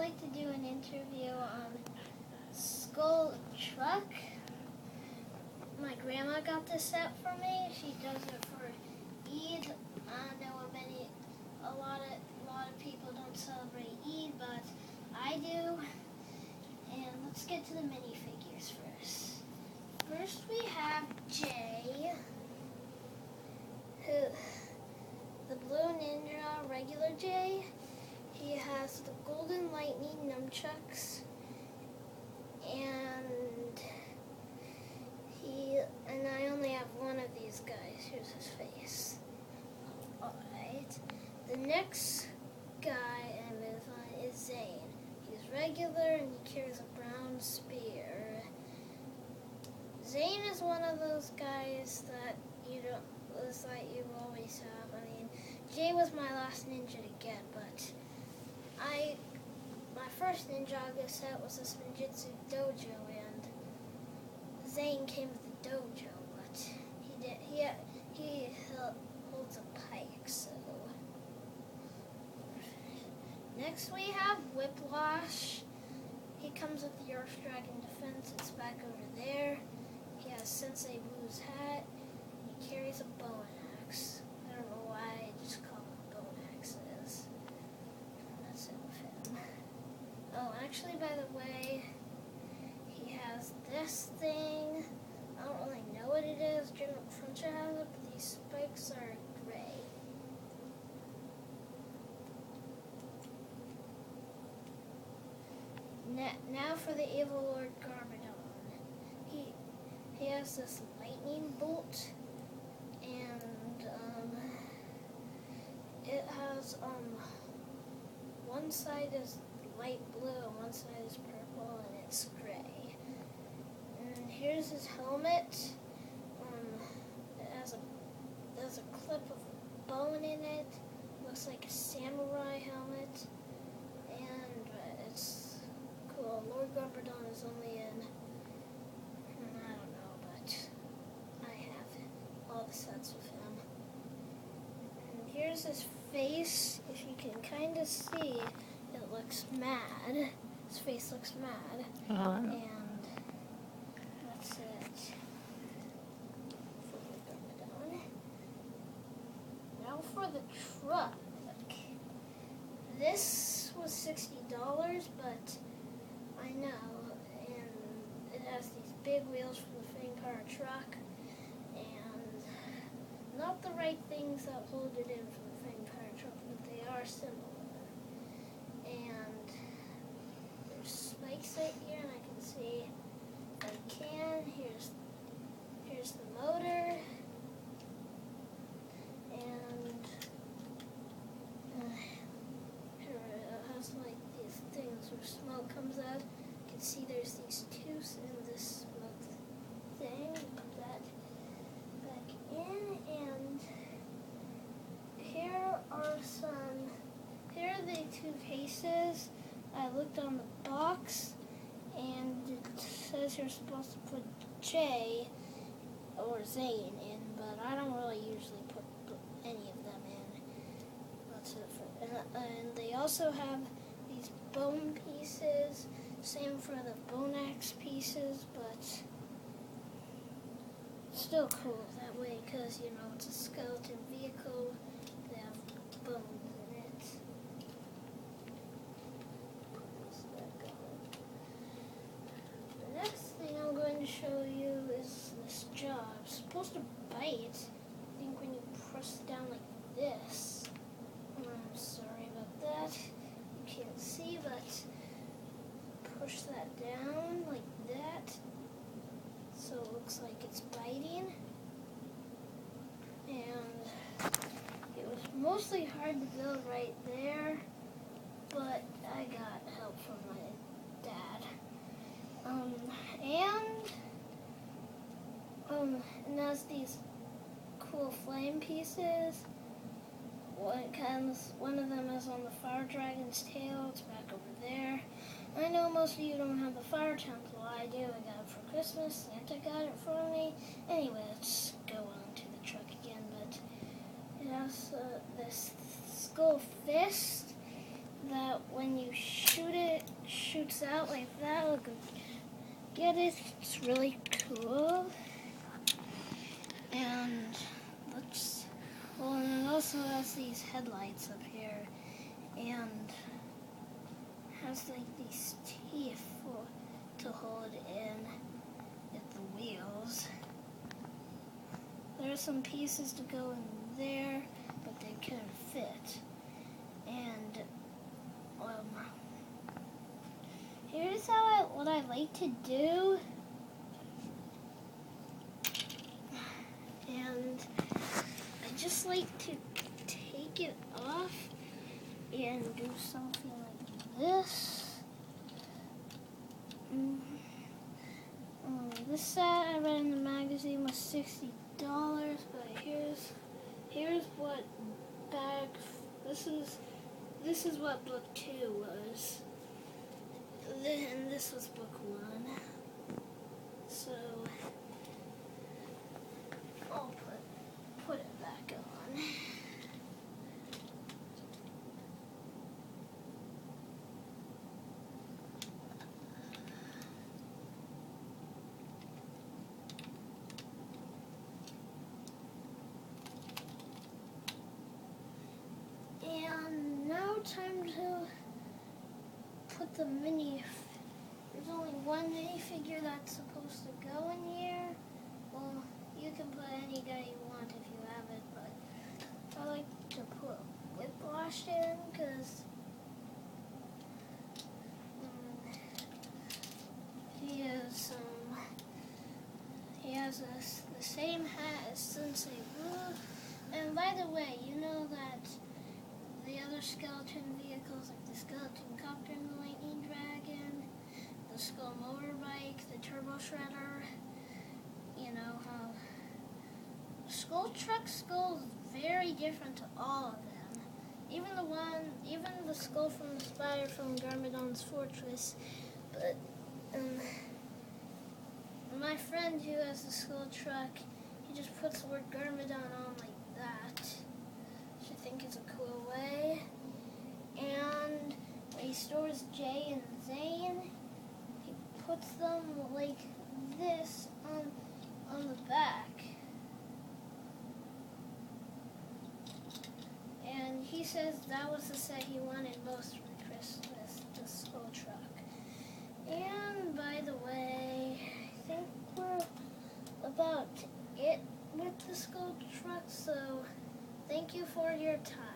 like to do an interview on Skull Truck. My grandma got this set for me. She does it for Eid. I know a lot of people don't celebrate Eid, but I do. And let's get to the minifigures first. First we have Jay, the Blue Ninja, regular Jay. He has the Golden Lightning nunchucks, and I only have one of these guys. Here's his face. Alright. The next guy is Zane. He's regular and he carries a brown spear. Zane is one of those guys that you always have. I mean, Jay was my last ninja to get, but my first Ninjago set was this Ninjutsu Dojo, and Zane came with the dojo, but he holds a pike, so. Next we have Whiplash. He comes with the Earth Dragon Defense. It's back over there. He has Sensei Blue's hat. He carries a bow and axe. I don't know why I just call him bow and axes. That's it with him. Oh, actually, by the way, he has this thing. I don't really know what it is. General Cruncher has it, but these spikes are gray. Now for the Evil Lord Garmadon. He has this lightning bolt, and it has one side is light blue and one side is purple, and it's gray. And here's his helmet. It has a clip of bone in it. Looks like a samurai helmet, and it's cool. Lord Garmadon is only in, I don't know, but I have all the sets with him. And here's his face. If you can kind of see, it looks mad. His face looks mad. And that's it for Lord Garmadon. Now for the truck. This was $60, but I know, and it has these big wheels for the Fang Power truck, and not the right things that hold it in for the Fang Power truck, but they are similar. And there's spikes right here, and I can see if I can. Here's the motor, and here it has like these things where smoke comes out. You can see there's these tubes in this smoke thing. Put that back in, and here are the two cases. I looked on the box, and it says you're supposed to put Jay or Zane in, but I don't really usually put any of them in. That's it for, and they also have these bone pieces, same for the bone axe pieces, but still cool that way, because it's a skeleton vehicle. They have bones in it. How's that going? The next thing I'm going to show you is this jaw. It's supposed to bite, I think, when you press it down like this. I'm sorry about that. You can't see, but push that down like that, so it looks like it's biting. And it was mostly hard to build right there, but I got help from my dad. And that's these cool flame pieces. One of them is on the fire dragon's tail. It's back over there. I know most of you don't have the fire temple. I do. I got it for Christmas. Santa got it for me. Anyway, let's go on to the truck again. But it has this skull fist. that when you shoot it, it shoots out like that. Look, get it? It's really cool. And looks, well, and it also has these headlights up here, and has like these teeth to hold in at the wheels. There are some pieces to go in there, but they couldn't fit. And here's what I like to do. And I just like to take it off and do something like this. This set I read in the magazine was $60, but here's what bag. This is what book 2 was. And this was book 1. So I'll put it back on. And now time to put the mini. There's only one minifigure that's supposed to go in here. Well, you can put any guy you want if you have it, but I like to put Whiplash in because he has the same hat as Sensei Wu. And by the way, you know that the other skeleton vehicles, like the skeleton copter and the lightning dragon, the skull motorbike, the turbo shredder, you know how Skull Truck skull is very different to all of them. Even the skull from the spider from Garmadon's Fortress. But my friend who has the Skull Truck, he just puts the word Garmadon on like that. Which I think is a cool way. And when he stores Jay and Zane, he puts them like this on the back. And he says that was the set he wanted most for Christmas, the Skull Truck. And by the way, I think we're about it with the Skull Truck, so thank you for your time.